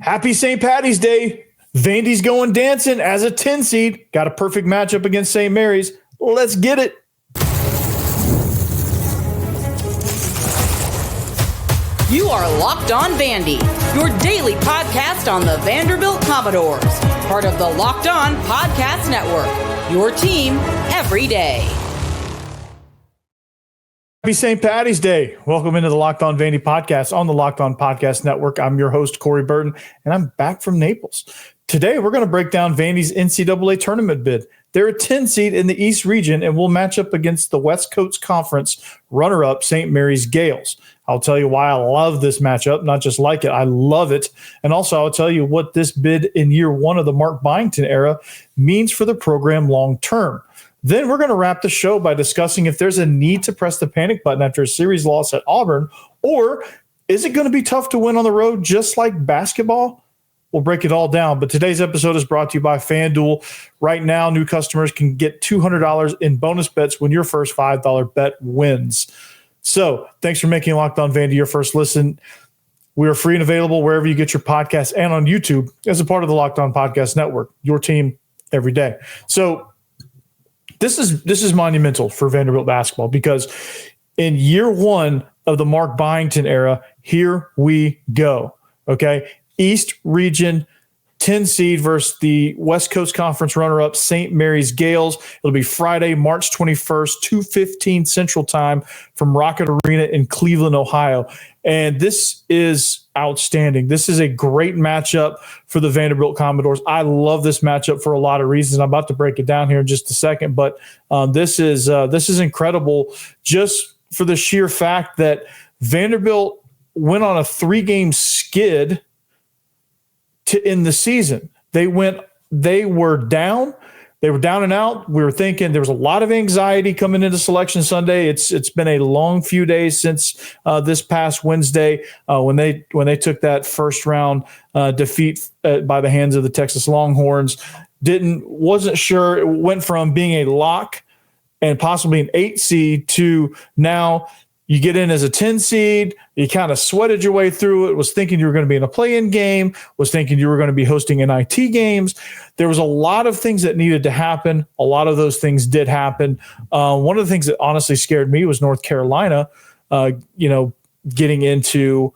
Happy St. Patty's Day. Vandy's going dancing as a 10 seed. Got a perfect matchup against St. Mary's. Let's get it. You are Locked On Vandy, your daily podcast on the Vanderbilt Commodores. Part of the Locked On Podcast Network, your team every day. Happy St. Patty's Day. Welcome into the Locked On Vandy podcast on the Locked On Podcast Network. I'm your host, Corey Burton, and I'm back from Naples. Today, we're going to break down Vandy's NCAA tournament bid. They're a 10 seed in the East region and will match up against the West Coast Conference runner-up St. Mary's Gaels. I'll tell you why I love this matchup, not just like it, I love it. And also, I'll tell you what this bid in year one of the Mark Byington era means for the program long-term. Then we're going to wrap the show by discussing if there's a need to press the panic button after a series loss at Auburn, or is it going to be tough to win on the road just like basketball? We'll break it all down. But today's episode is brought to you by FanDuel. Right now, new customers can get $200 in bonus bets when your first $5 bet wins. So thanks for making Locked On Vandy your first listen. We are free and available wherever you get your podcasts and on YouTube as a part of the Locked On Podcast Network, your team every day. So this is monumental for Vanderbilt basketball because in year one of the Mark Byington era, here we go. Okay. East region 10 seed versus the West Coast Conference runner-up St. Mary's Gaels. It'll be Friday, March 21st, 2:15 Central Time from Rocket Arena in Cleveland, Ohio. And this is outstanding. This is a great matchup for the Vanderbilt Commodores. I love this matchup for a lot of reasons. I'm about to break it down here in just a second, but this is incredible just for the sheer fact that Vanderbilt went on a 3-game skid to end the season. They were down and out. We were thinking there was a lot of anxiety coming into Selection Sunday. It's been a long few days since this past Wednesday when they took that first round defeat by the hands of the Texas Longhorns. Wasn't sure. It went from being a lock and possibly an 8 seed to now you get in as a 10 seed. You kind of sweated your way through it, was thinking you were going to be in a play-in game, was thinking you were going to be hosting NIT games. There was a lot of things that needed to happen. A lot of those things did happen. One of the things that honestly scared me was North Carolina, getting into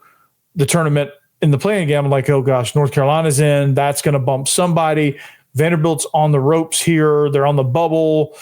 the tournament in the play-in game. I'm like, oh gosh, North Carolina's in. That's going to bump somebody. Vanderbilt's on the ropes here. They're on the bubble.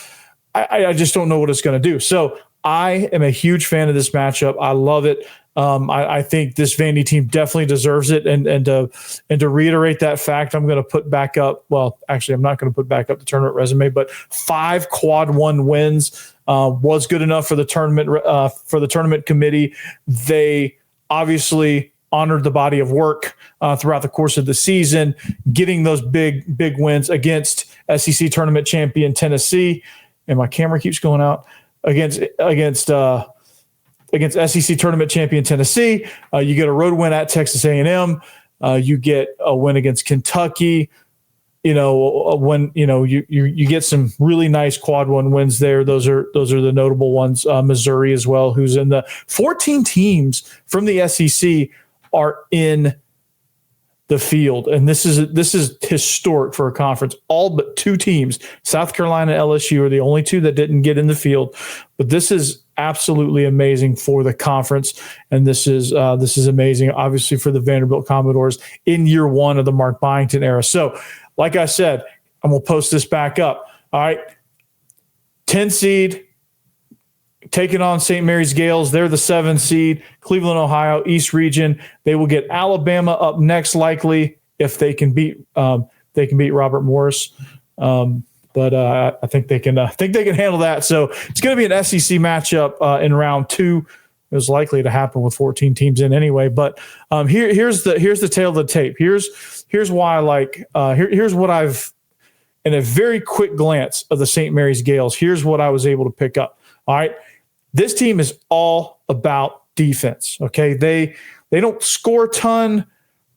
I just don't know what it's going to do. So I am a huge fan of this matchup. I love it. I think this Vandy team definitely deserves it. And to reiterate that fact, I'm going to put back up. Well, actually, I'm not going to put back up the tournament resume, but 5 quad 1 wins was good enough for the tournament committee. They obviously honored the body of work throughout the course of the season, getting those big wins against SEC tournament champion Tennessee. And my camera keeps going out. Against SEC tournament champion Tennessee, you get a road win at Texas A&M. You get a win against Kentucky. You get some really nice quad 1 wins there. Those are the notable ones. Missouri as well, who's in the 14 teams from the SEC are in the field, and this is historic for a conference. All but 2 teams, South Carolina and LSU, are the only 2 that didn't get in the field. But this is absolutely amazing for the conference, and this is amazing, obviously, for the Vanderbilt Commodores in year one of the Mark Byington era. So, like I said, I'm gonna post this back up. All right, 10 seed. Taking on St. Mary's Gaels. They're the 7 seed, Cleveland, Ohio, East region. They will get Alabama up next, likely, if they can beat Robert Morris. But I think they can handle that. So it's going to be an SEC matchup in round 2. It was likely to happen with 14 teams in anyway. But here's the tail of the tape. Here's why I like. Here's what I've, in a very quick glance of the St. Mary's Gaels. Here's what I was able to pick up. All right. This team is all about defense. Okay. They don't score a ton.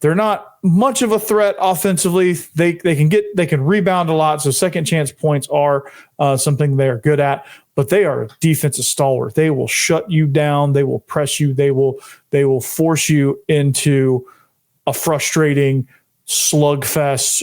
They're not much of a threat offensively. They can rebound a lot. So second chance points are something they are good at, but they are a defensive stalwart. They will shut you down. They will press you. They will force you into a frustrating slugfest,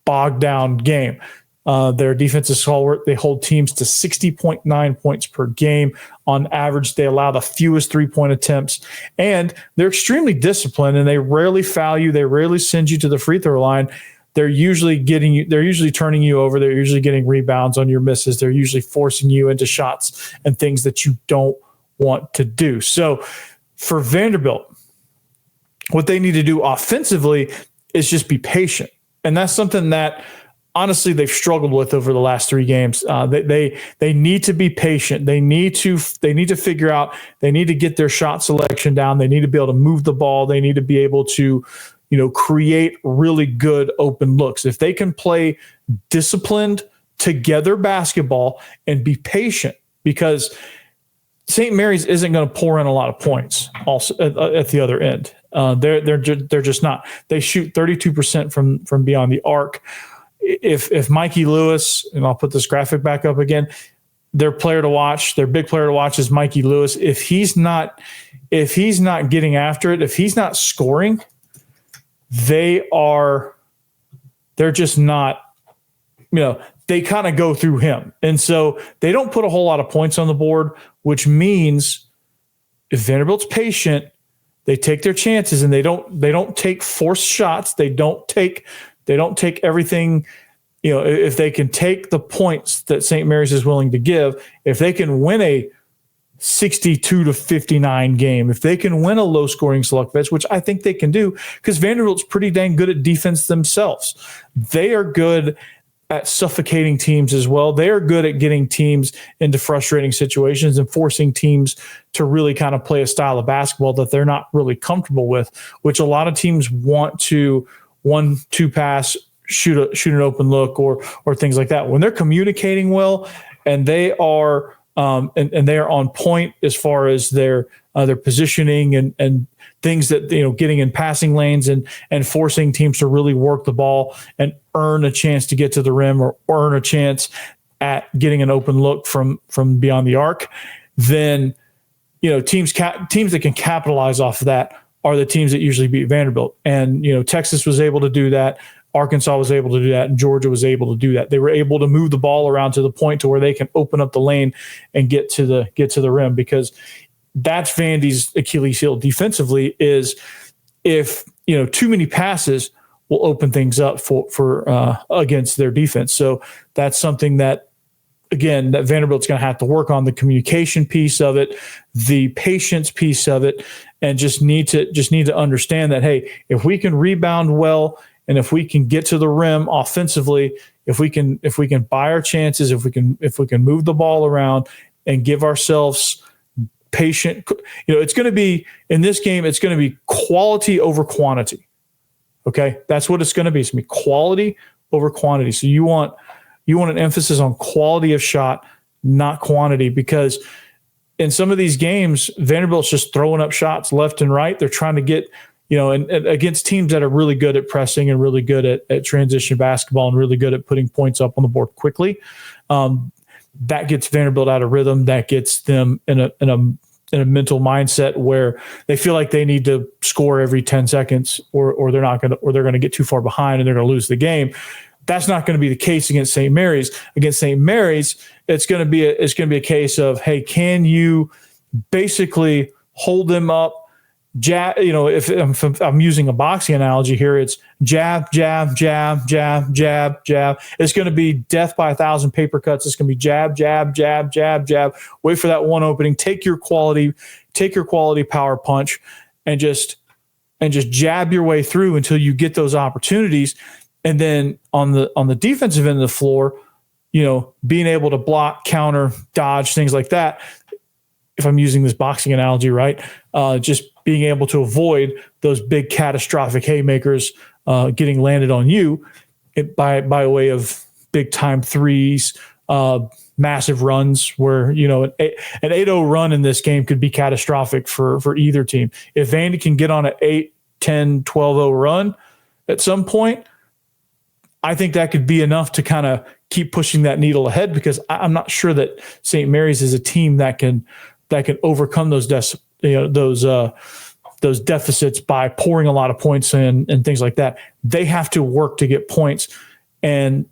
bogged down game. Their defense is stalwart. They hold teams to 60.9 points per game. On average, they allow the fewest 3-point attempts, and they're extremely disciplined, and they rarely foul you. They rarely send you to the free throw line. They're usually turning you over. They're usually getting rebounds on your misses. They're usually forcing you into shots and things that you don't want to do. So for Vanderbilt, what they need to do offensively is just be patient. And that's something that honestly they've struggled with over the last 3 games. They need to be patient. They need to figure out, they need to get their shot selection down. They need to be able to move the ball. They need to be able to, create really good open looks. If they can play disciplined together basketball and be patient, because St. Mary's isn't going to pour in a lot of points also at the other end. They're just not. They shoot 32% from beyond the arc. If Mikey Lewis, and I'll put this graphic back up again, their big player to watch is Mikey Lewis. If he's not getting after it, if he's not scoring, they're just not, they kind of go through him. And so they don't put a whole lot of points on the board, which means if Vanderbilt's patient, they take their chances and they don't take forced shots. They don't take everything, if they can take the points that St. Mary's is willing to give, if they can win a 62-59 game, if they can win a low-scoring slugfest, which I think they can do, because Vanderbilt's pretty dang good at defense themselves. They are good at suffocating teams as well. They are good at getting teams into frustrating situations and forcing teams to really kind of play a style of basketball that they're not really comfortable with, which a lot of teams want to 1-2 pass, shoot an open look or things like that. When they're communicating well and they are and they are on point as far as their positioning and things that, getting in passing lanes and forcing teams to really work the ball and earn a chance to get to the rim or earn a chance at getting an open look from beyond the arc, then, teams that can capitalize off of that are the teams that usually beat Vanderbilt. And, Texas was able to do that. Arkansas was able to do that, and Georgia was able to do that. They were able to move the ball around to the point to where they can open up the lane and get to the rim, because that's Vandy's Achilles heel defensively, is if too many passes will open things up for against their defense. So that's something that, again, that Vanderbilt's going to have to work on, the communication piece of it, the patience piece of it, and just need to understand that, hey, if we can rebound well, and if we can get to the rim offensively, if we can buy our chances, if we can move the ball around and give ourselves patient, it's going to be, in this game, it's going to be quality over quantity. Okay, that's what it's going to be. It's going to be quality over quantity. So you want an emphasis on quality of shot, not quantity, because in some of these games, Vanderbilt's just throwing up shots left and right. They're trying to get, and against teams that are really good at pressing and really good at transition basketball and really good at putting points up on the board quickly. That gets Vanderbilt out of rhythm. That gets them in a mental mindset where they feel like they need to score every 10 seconds or they're going to get too far behind and they're going to lose the game. That's not going to be the case against St. Mary's. Against St. Mary's, it's going to be a case of, hey, can you basically hold them up? Jab, if I'm using a boxing analogy here, it's jab, jab, jab, jab, jab, jab. It's going to be death by 1,000 paper cuts. It's going to be jab, jab, jab, jab, jab. Wait for that one opening. Take your quality power punch, and just jab your way through until you get those opportunities. And then on the defensive end of the floor, being able to block, counter, dodge, things like that. If I'm using this boxing analogy, right? Just being able to avoid those big catastrophic haymakers getting landed on you by way of big time threes, massive runs where, an 8-0 run in this game could be catastrophic for either team. If Vandy can get on an 8, 10, 12-0 run at some point, I think that could be enough to kind of keep pushing that needle ahead, because I'm not sure that St. Mary's is a team that can overcome those those deficits by pouring a lot of points in and things like that. They have to work to get points. And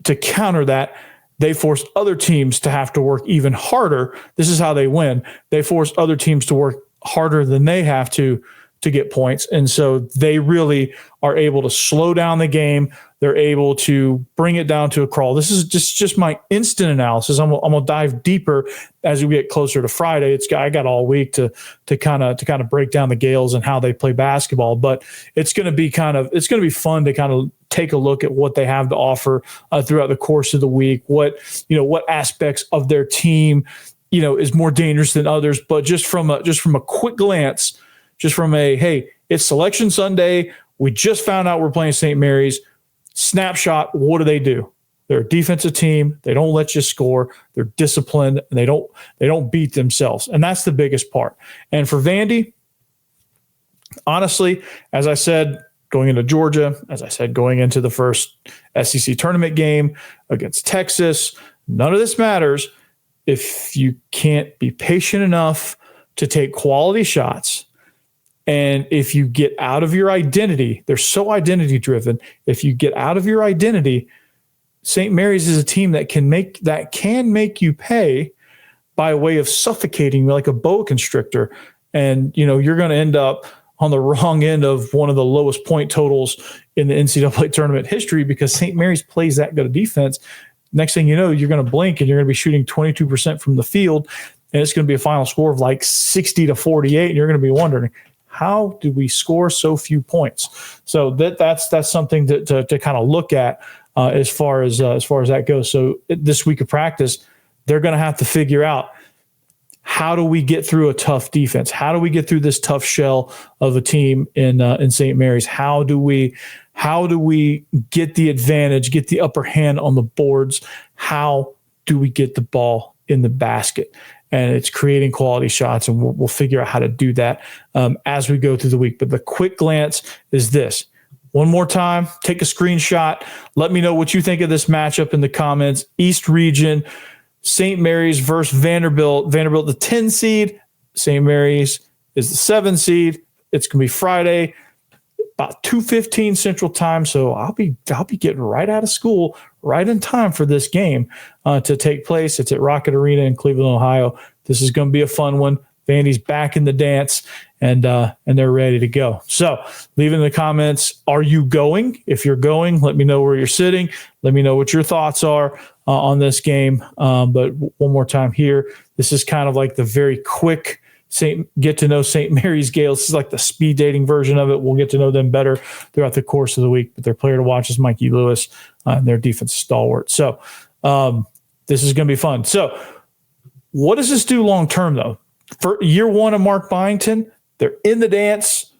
to counter that, they force other teams to have to work even harder. This is how they win. They force other teams to work harder than they have to get points. And so they really are able to slow down the game. They're able to bring it down to a crawl. This is just my instant analysis. I'm gonna dive deeper as we get closer to Friday. I got all week to kind of break down the Gaels and how they play basketball. But it's gonna be fun to kind of take a look at what they have to offer throughout the course of the week. What aspects of their team is more dangerous than others. But just from a quick glance, hey, it's Selection Sunday. We just found out we're playing St. Mary's. Snapshot, what do? They're a defensive team. They don't let you score. They're disciplined, and they don't beat themselves. And that's the biggest part. And for Vandy, honestly, as I said, going into Georgia, as I said, going into the first SEC tournament game against Texas, none of this matters if you can't be patient enough to take quality shots. And if you get out of your identity, they're so identity driven. If you get out of your identity, St. Mary's is a team that can make you pay by way of suffocating you like a boa constrictor. And, you're going to end up on the wrong end of one of the lowest point totals in the NCAA tournament history because St. Mary's plays that good of defense. Next thing you know, you're going to blink and you're going to be shooting 22% from the field. And it's going to be a final score of like 60-48. And you're going to be wondering, how do we score so few points? So that's something to kind of look at as far as that goes. So this week of practice, they're going to have to figure out, how do we get through a tough defense? How do we get through this tough shell of a team in St. Mary's? How do we get the advantage, get the upper hand on the boards? How do we get the ball in the basket? And it's creating quality shots, and we'll figure out how to do that as we go through the week. But the quick glance is this. One more time, take a screenshot. Let me know what you think of this matchup in the comments. East Region, St. Mary's versus Vanderbilt. Vanderbilt, the 10 seed. St. Mary's is the 7 seed. It's going to be Friday, about 2:15 Central Time. So I'll be getting right out of school right in time for this game to take place. It's at Rocket Arena in Cleveland, Ohio. This is going to be a fun one. Vandy's back in the dance, and they're ready to go. So leave in the comments, are you going? If you're going, let me know where you're sitting. Let me know what your thoughts are on this game. But one more time here, this is kind of like the very quick get to know St. Mary's Gaels. This is like the speed dating version of it. We'll get to know them better throughout the course of the week. But their player to watch is Mikey Lewis, and their defense stalwart. So this is going to be fun. So what does this do long term, though? For year one of Mark Byington, they're in the dance.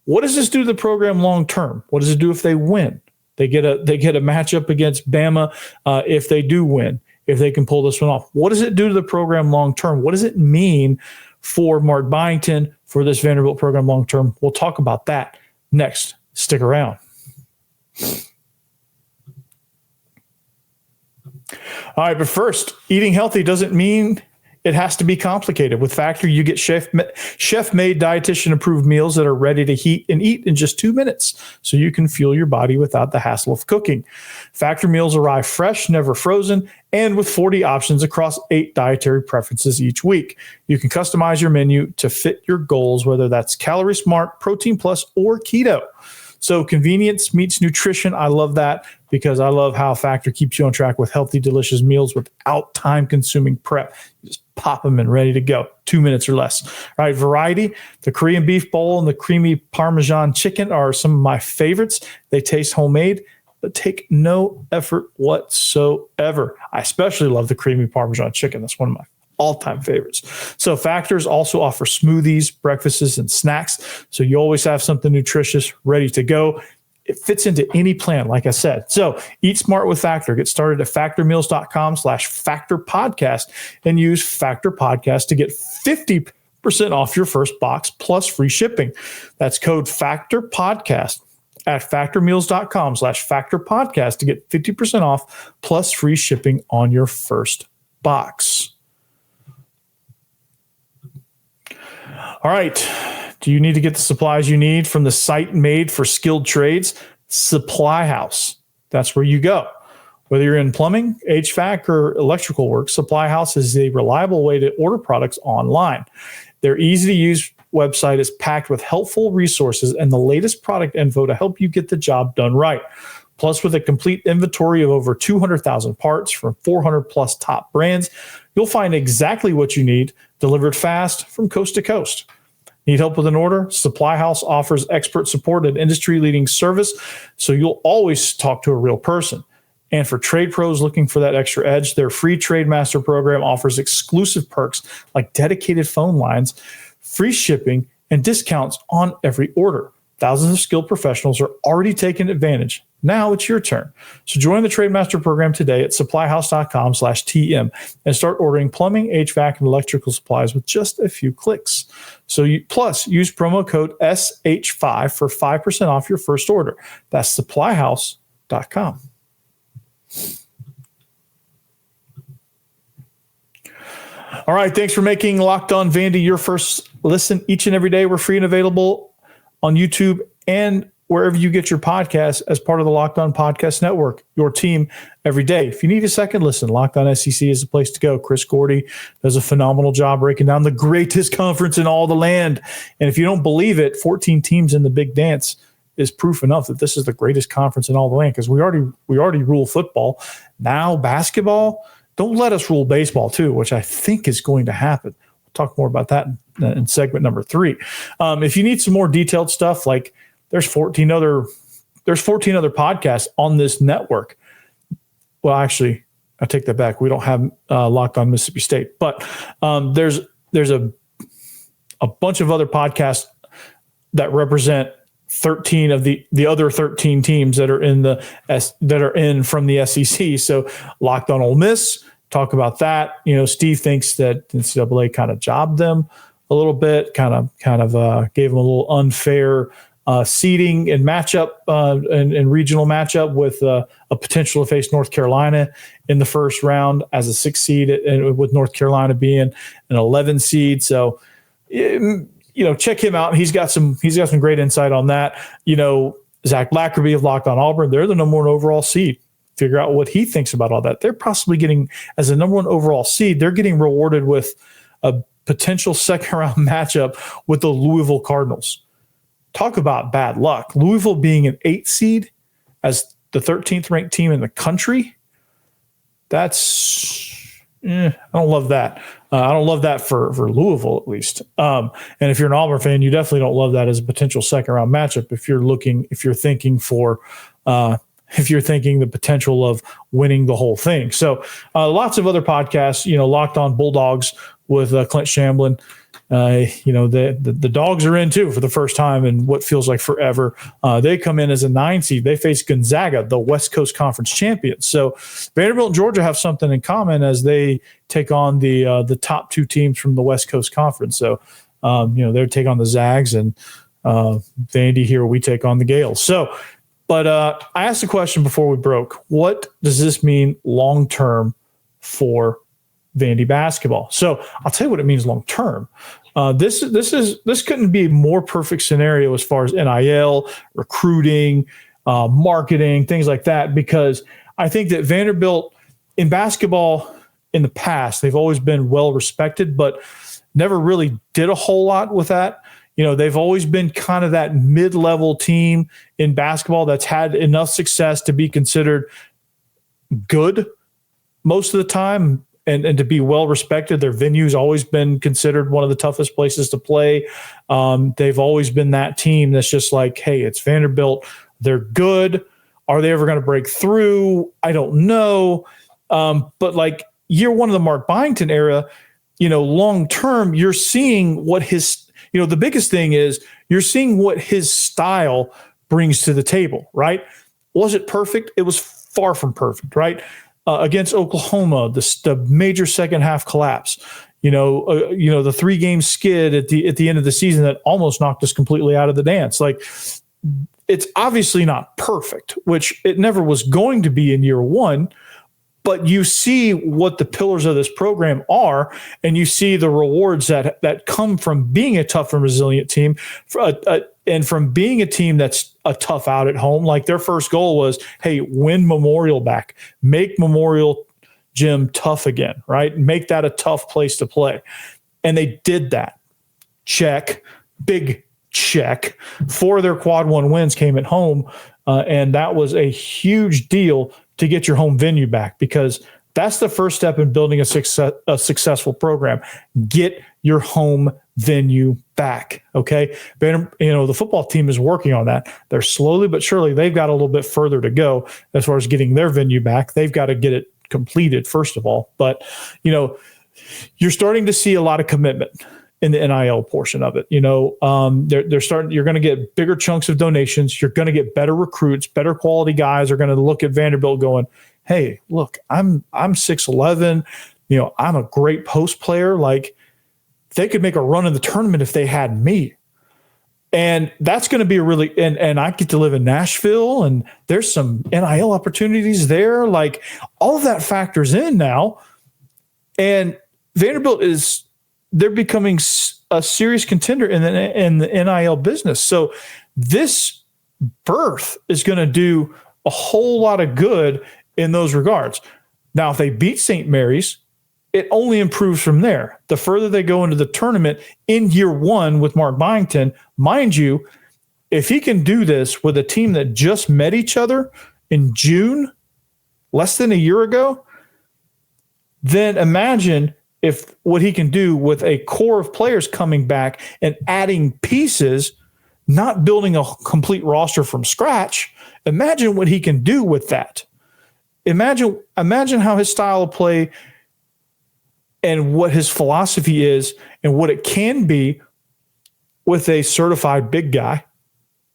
What does this do to the program long term? What does it do if they win? They get a matchup against Bama if they do win, if they can pull this one off. What does it do to the program long term? What does it mean for Mark Byington, for this Vanderbilt program long term? We'll talk about that next. Stick around. All right, but first, eating healthy doesn't mean it has to be complicated. With Factor, you get chef-made, dietitian-approved meals that are ready to heat and eat in just 2 minutes, so you can fuel your body without the hassle of cooking. Factor meals arrive fresh, never frozen, and with 40 options across 8 dietary preferences each week. You can customize your menu to fit your goals, whether that's Calorie Smart, Protein Plus, or Keto. So convenience meets nutrition. I love that because I love how Factor keeps you on track with healthy, delicious meals without time-consuming prep. You just pop them and ready to go. 2 minutes or less. All right, variety. The Korean beef bowl and the creamy Parmesan chicken are some of my favorites. They taste homemade, but take no effort whatsoever. I especially love the creamy Parmesan chicken. That's one of my all-time favorites. So Factors also offer smoothies, breakfasts, and snacks. So you always have something nutritious ready to go. It fits into any plan, like I said. So eat smart with Factor. Get started at factormeals.com/factorpodcast and use Factor Podcast to get 50% off your first box plus free shipping. That's code FACTORPODCAST at factormeals.com/factorpodcast to get 50% off plus free shipping on your first box. All right. Do you need to get the supplies you need from the site made for skilled trades? Supply House. That's where you go. Whether you're in plumbing, HVAC, or electrical work, Supply House is a reliable way to order products online. Their easy-to-use website is packed with helpful resources and the latest product info to help you get the job done right. Plus, with a complete inventory of over 200,000 parts from 400-plus top brands, you'll find exactly what you need delivered fast from coast to coast. Need help with an order? Supply House offers expert support and industry-leading service, so you'll always talk to a real person. And for trade pros looking for that extra edge, their free Trade Master program offers exclusive perks like dedicated phone lines, free shipping, and discounts on every order. Thousands of skilled professionals are already taking advantage. Now it's your turn. So join the Trade Master program today at supplyhouse.com/TM and start ordering plumbing, HVAC, and electrical supplies with just a few clicks. Plus, use promo code SH5 for 5% off your first order. That's supplyhouse.com. All right. Thanks for making Locked On Vandy your first listen each and every day. We're free and available on YouTube and wherever you get your podcasts as part of the Locked On Podcast Network, your team every day. If you need a second listen, Locked On SEC is the place to go. Chris Gordy does a phenomenal job breaking down the greatest conference in all the land. And if you don't believe it, 14 teams in the big dance is proof enough that this is the greatest conference in all the land, because we already rule football. Now basketball, don't let us rule baseball too, which I think is going to happen. We'll talk more about that in segment number 3. If you need some more detailed stuff, like there's 14 other podcasts on this network. Well, actually, I take that back. We don't have Locked On Mississippi State, but there's a bunch of other podcasts that represent 13 of the other 13 teams that are in from the SEC. So Locked On Ole Miss, talk about that. You know, Steve thinks that NCAA kind of jobbed them a little bit, kind of gave them a little unfair seeding and matchup and regional matchup with a potential to face North Carolina in the first round as a 6 seed, and with North Carolina being an 11 seed. So, check him out. He's got some great insight on that. Zach Lackerby of Locked On Auburn, they're the number 1 overall seed. Figure out what he thinks about all that. They're possibly getting, as a number 1 overall seed, they're getting rewarded with a potential second round matchup with the Louisville Cardinals. Talk about bad luck. Louisville being an 8 seed as the 13th ranked team in the country. I don't love that. I don't love that for Louisville, at least. And if you're an Auburn fan, you definitely don't love that as a potential second round matchup. If you're thinking the potential of winning the whole thing. So lots of other podcasts, Locked On Bulldogs with Clint Shamblin. The Dogs are in too for the first time in what feels like forever. They come in as a 9 seed. They face Gonzaga, the West Coast Conference champions. So Vanderbilt and Georgia have something in common as they take on the top 2 teams from the West Coast Conference. So, they take on the Zags, and Vandy here, we take on the Gaels. So, but I asked a question before we broke. What does this mean long-term for Vandy basketball? So I'll tell you what it means long-term. This couldn't be a more perfect scenario as far as NIL, recruiting, marketing, things like that, because I think that Vanderbilt in basketball in the past, they've always been well respected, but never really did a whole lot with that. They've always been kind of that mid-level team in basketball that's had enough success to be considered good most of the time and to be well respected. Their venue's always been considered one of the toughest places to play. They've always been that team that's just like, hey, it's Vanderbilt. They're good. Are they ever going to break through? I don't know. But like year 1 of the Mark Byington era, long term, you're seeing what his the biggest thing is you're seeing what his style brings to the table, right? Was it perfect? It was far from perfect, right? Against Oklahoma, the major second half collapse, the 3-game skid at the end of the season that almost knocked us completely out of the dance. Like, it's obviously not perfect, which it never was going to be in year 1, but you see what the pillars of this program are, and you see the rewards that come from being a tough and resilient team, and from being a team that's a tough out at home. Like their first goal was, hey, win Memorial back, make Memorial Gym tough again, right? Make that a tough place to play. And they did that. Check, big check. 4 of their quad 1 wins came at home, and that was a huge deal to get your home venue back, because that's the first step in building a successful program. Get your home venue back, okay? The football team is working on that. They're slowly but surely, they've got a little bit further to go as far as getting their venue back. They've got to get it completed first of all. But, you're starting to see a lot of commitment in the NIL portion of it. They're starting. You're going to get bigger chunks of donations. You're going to get better recruits. Better quality guys are going to look at Vanderbilt going, hey, look, I'm 6'11". I'm a great post player. Like, they could make a run in the tournament if they had me. And that's going to be and I get to live in Nashville, and there's some NIL opportunities there. Like, all of that factors in now. And Vanderbilt they're becoming a serious contender in the NIL business. So this berth is going to do a whole lot of good in those regards. Now, if they beat St. Mary's, it only improves from there. The further they go into the tournament in year 1 with Mark Byington, mind you, if he can do this with a team that just met each other in June, less than a year ago, then imagine if what he can do with a core of players coming back and adding pieces, not building a complete roster from scratch. Imagine what he can do with that. Imagine how his style of play and what his philosophy is and what it can be with a certified big guy,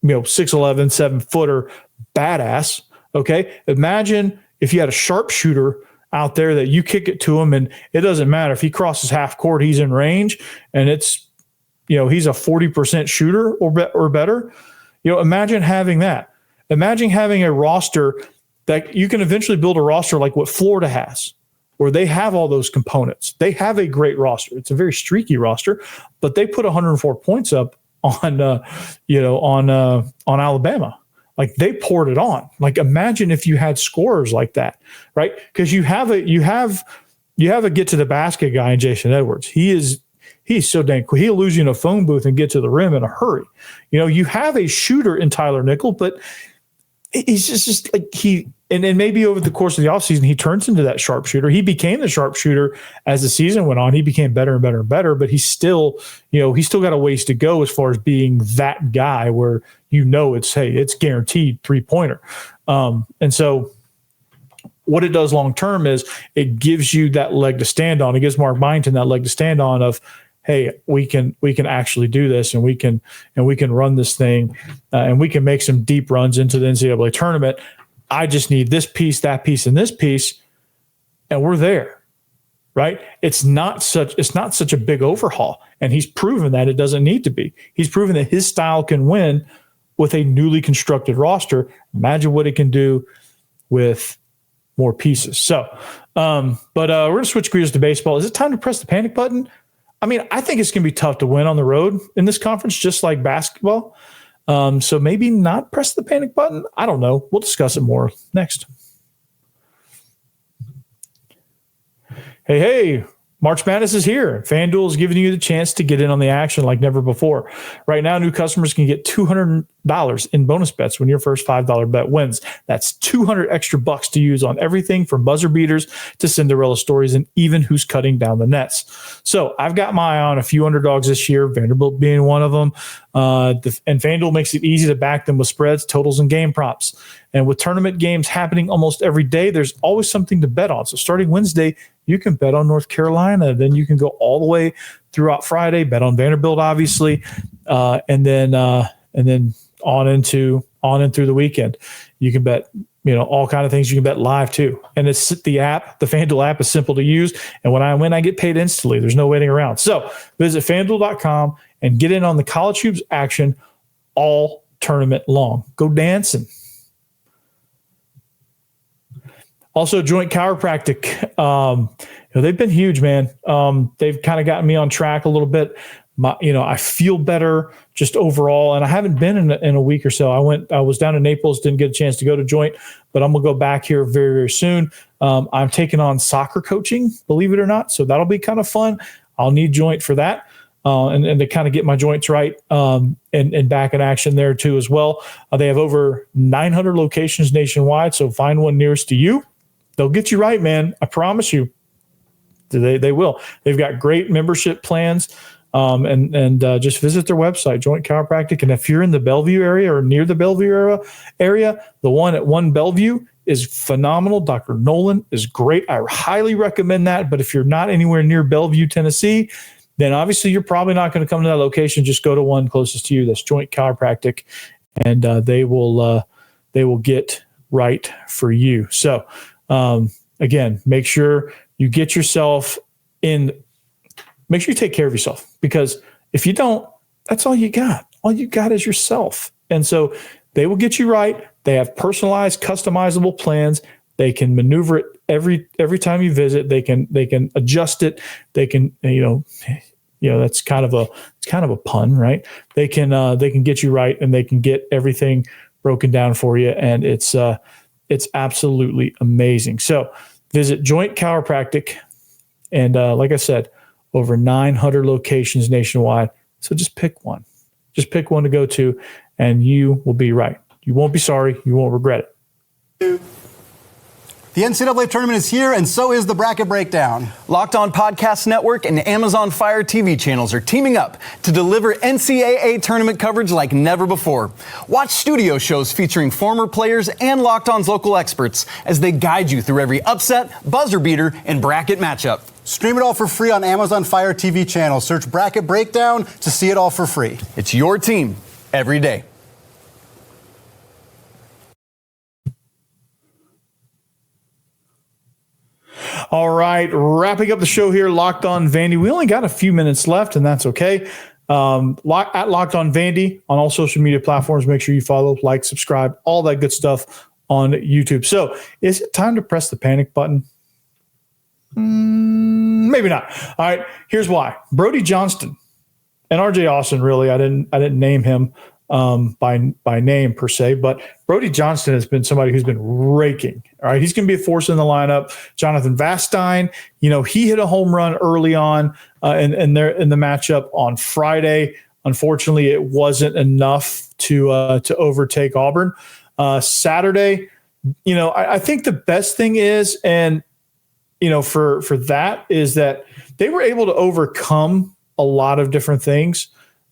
6'11", 7-footer, badass. Okay. Imagine if you had a sharpshooter out there that you kick it to him, and it doesn't matter if he crosses half court, he's in range, and it's, he's a 40% shooter or better. Imagine having that. Imagine having a roster that you can eventually build a roster like what Florida has, where they have all those components. They have a great roster. It's a very streaky roster, but they put 104 points up on Alabama. Like, they poured it on. Like, imagine if you had scorers like that, right? Because you have a get to the basket guy in Jason Edwards. He's so dang cool. He'll lose you in a phone booth and get to the rim in a hurry. You have a shooter in Tyler Nickel, but he's just like and maybe over the course of the offseason, he turns into that sharpshooter. He became the sharpshooter as the season went on. He became better and better and better, but he's still got a ways to go as far as being that guy where it's guaranteed 3-pointer. And so what it does long term is it gives you that leg to stand on. It gives Mark Byington that leg to stand on of, hey, we can actually do this, and we can run this thing, and we can make some deep runs into the NCAA tournament. I just need this piece, that piece, and this piece, and we're there, right? It's not such a big overhaul, and he's proven that it doesn't need to be. He's proven that his style can win with a newly constructed roster. Imagine what it can do with more pieces. So, but we're going to switch gears to baseball. Is it time to press the panic button? I mean, I think it's going to be tough to win on the road in this conference, just like basketball. So maybe not press the panic button. I don't know. We'll discuss it more next. Hey, March Madness is here. FanDuel is giving you the chance to get in on the action like never before. Right now, new customers can get $200 in bonus bets when your first $5 bet wins. That's $200 extra bucks to use on everything from buzzer beaters to Cinderella stories and even who's cutting down the nets. So I've got my eye on a few underdogs this year, Vanderbilt being one of them. And FanDuel makes it easy to back them with spreads, totals, and game props. And with tournament games happening almost every day, there's always something to bet on. So starting Wednesday, you can bet on North Carolina. Then you can go all the way throughout Friday, bet on Vanderbilt, obviously, and then on in through the weekend. You can bet, all kind of things. You can bet live too. And it's the app. The FanDuel app is simple to use. And when I win, I get paid instantly. There's no waiting around. So visit FanDuel.com and get in on the college hoops action all tournament long. Go dancing. Also, Joint Chiropractic. They've been huge, man. They've kind of gotten me on track a little bit. I feel better just overall, and I haven't been in a week or so. I was down in Naples, didn't get a chance to go to Joint, but I'm gonna go back here very, very soon. I'm taking on soccer coaching, believe it or not, so that'll be kind of fun. I'll need Joint for that, and to kind of get my joints right, and back in action there too as well. They have over 900 locations nationwide, so find one nearest to you. They'll get you right, man. I promise you. They will. They've got great membership plans. And just visit their website, Joint Chiropractic. And if you're in the Bellevue area or near the Bellevue area, the one at One Bellevue is phenomenal. Dr. Nolan is great. I highly recommend that. But if you're not anywhere near Bellevue, Tennessee, then obviously you're probably not going to come to that location. Just go to one closest to you. That's Joint Chiropractic, and they will get right for you. So again, make sure you get yourself in. Make sure you take care of yourself, because if you don't, that's all you got. All you got is yourself. And so they will get you right. They have personalized, customizable plans. They can maneuver it every time you visit. They can adjust it. They can, that's kind of a pun, right? They can get you right, and they can get everything broken down for you. And it's absolutely amazing. So visit Joint Chiropractic. And like I said, over 900 locations nationwide. So just pick one. Just pick one to go to, and you will be right. You won't be sorry. You won't regret it. The NCAA tournament is here, and so is the Bracket Breakdown. Locked On Podcast Network and Amazon Fire TV channels are teaming up to deliver NCAA tournament coverage like never before. Watch studio shows featuring former players and Locked On's local experts as they guide you through every upset, buzzer beater, and bracket matchup. Stream it all for free on Amazon Fire TV channel. Search Bracket Breakdown to see it all for free. It's your team every day. All right, wrapping up the show here, Locked On Vandy. We only got a few minutes left, and that's okay. At Locked On Vandy on all social media platforms. Make sure you follow, like, subscribe, all that good stuff on YouTube. So is it time to press the panic button? Maybe not. All right, here's why. Brody Johnston and RJ Austin, really, I didn't name him by name per se, but Brody Johnston has been somebody who's been raking. All right, he's going to be a force in the lineup. Jonathan Vastine, he hit a home run early on in the matchup on Friday. Unfortunately, it wasn't enough to overtake Auburn. Saturday, I think the best thing is, and for that is that they were able to overcome a lot of different things,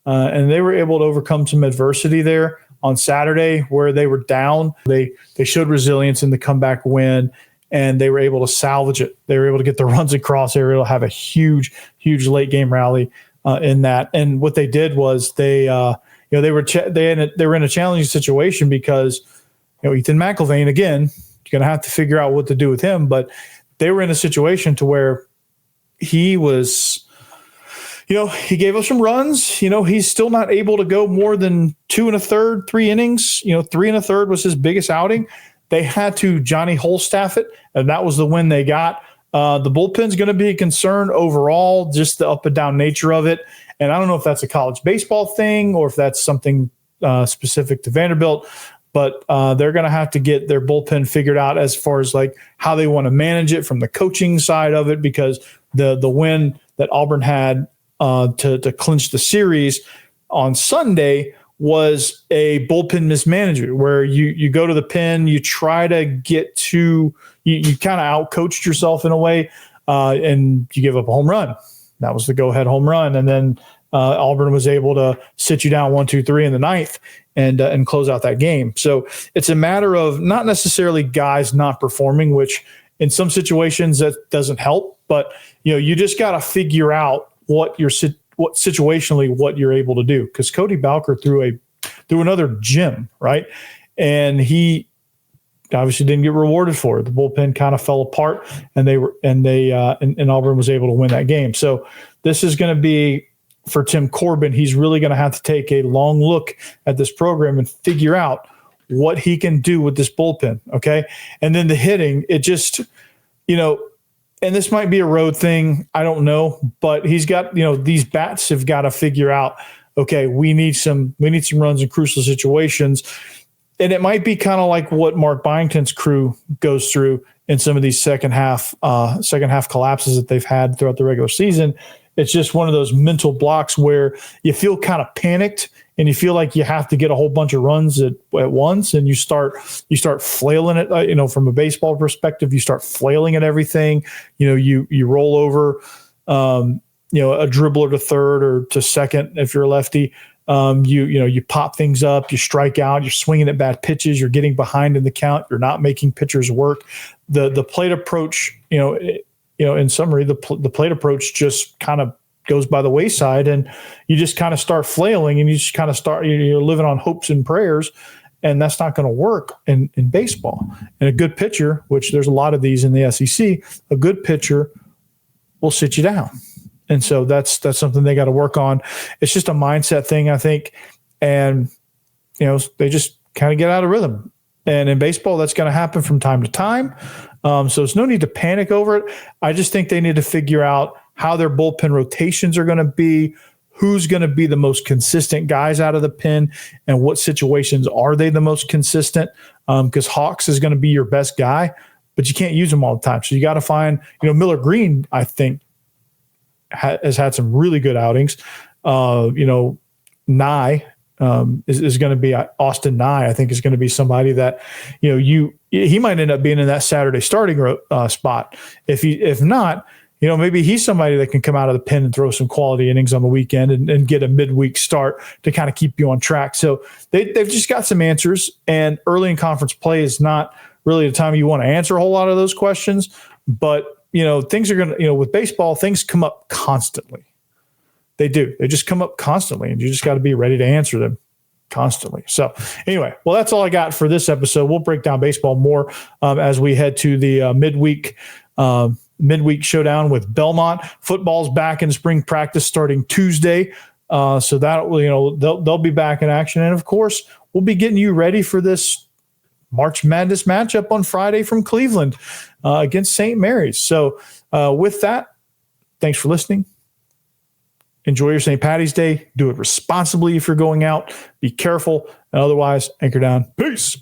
and they were able to overcome some adversity there on Saturday where they were down. They showed resilience in the comeback win, and they were able to salvage it. They were able to get the runs across. They were able to have a huge late game rally in that. And what they did was they were in a challenging situation because Ethan McIlvain, again, you're going to have to figure out what to do with him, but they were in a situation to where he was, he gave us some runs. He's still not able to go more than 2 1/3, 3 innings. 3 1/3 was his biggest outing. They had to Johnny Holstaff it, and that was the win they got. The bullpen's going to be a concern overall, just the up and down nature of it. And I don't know if that's a college baseball thing or if that's something specific to Vanderbilt. But they're going to have to get their bullpen figured out as far as like how they want to manage it from the coaching side of it, because the win that Auburn had to clinch the series on Sunday was a bullpen mismanagement where you go to the pen, you try to get to you kind of outcoached yourself in a way, and you give up a home run. That was the go-ahead home run, and then Auburn was able to sit you down 1-2-3 in the ninth and close out that game. So it's a matter of not necessarily guys not performing, which in some situations that doesn't help, but you just got to figure out what situationally what you're able to do. Because Cody Balker threw another gem, right, and he obviously didn't get rewarded for it. The bullpen kind of fell apart, and Auburn was able to win that game. So this is going to be, for Tim Corbin, he's really going to have to take a long look at this program and figure out what he can do with this bullpen. Okay. And then the hitting, it just, and this might be a road thing. I don't know, but he's got, these bats have got to figure out, okay, we need some runs in crucial situations. And it might be kind of like what Mark Byington's crew goes through in some of these second half collapses that they've had throughout the regular season. It's just one of those mental blocks where you feel kind of panicked and you feel like you have to get a whole bunch of runs at once, and you start flailing it. From a baseball perspective, you start flailing at everything. You roll over, a dribbler to third or to second if you're a lefty. You pop things up, you strike out, you're swinging at bad pitches, you're getting behind in the count, you're not making pitchers work. The plate approach, in summary, the plate approach just kind of goes by the wayside, and you just kind of start flailing, and you just kind of you're living on hopes and prayers, and that's not going to work in baseball. And a good pitcher, which there's a lot of these in the SEC, a good pitcher will sit you down. And so that's something they got to work on. It's just a mindset thing, I think. And, they just kind of get out of rhythm. And in baseball, that's going to happen from time to time. So there's no need to panic over it. I just think they need to figure out how their bullpen rotations are going to be, who's going to be the most consistent guys out of the pen, and what situations are they the most consistent. Because Hawks is going to be your best guy, but you can't use him all the time. So you got to find, Miller Green, I think, has had some really good outings. Nye is going to be Austin Nye. I think is going to be somebody that he might end up being in that Saturday starting spot. If not, maybe he's somebody that can come out of the pen and throw some quality innings on the weekend and get a midweek start to kind of keep you on track. So they've just got some answers, and early in conference play is not really the time you want to answer a whole lot of those questions, but things are going to, with baseball, things come up constantly. They do. They just come up constantly, and you just got to be ready to answer them constantly. So anyway, well, that's all I got for this episode. We'll break down baseball more as we head to the midweek showdown with Belmont. Football's back in spring practice starting Tuesday. So that they'll be back in action. And of course, we'll be getting you ready for this March Madness matchup on Friday from Cleveland against St. Mary's. So with that, thanks for listening. Enjoy your St. Paddy's Day. Do it responsibly if you're going out. Be careful. And otherwise, anchor down. Peace.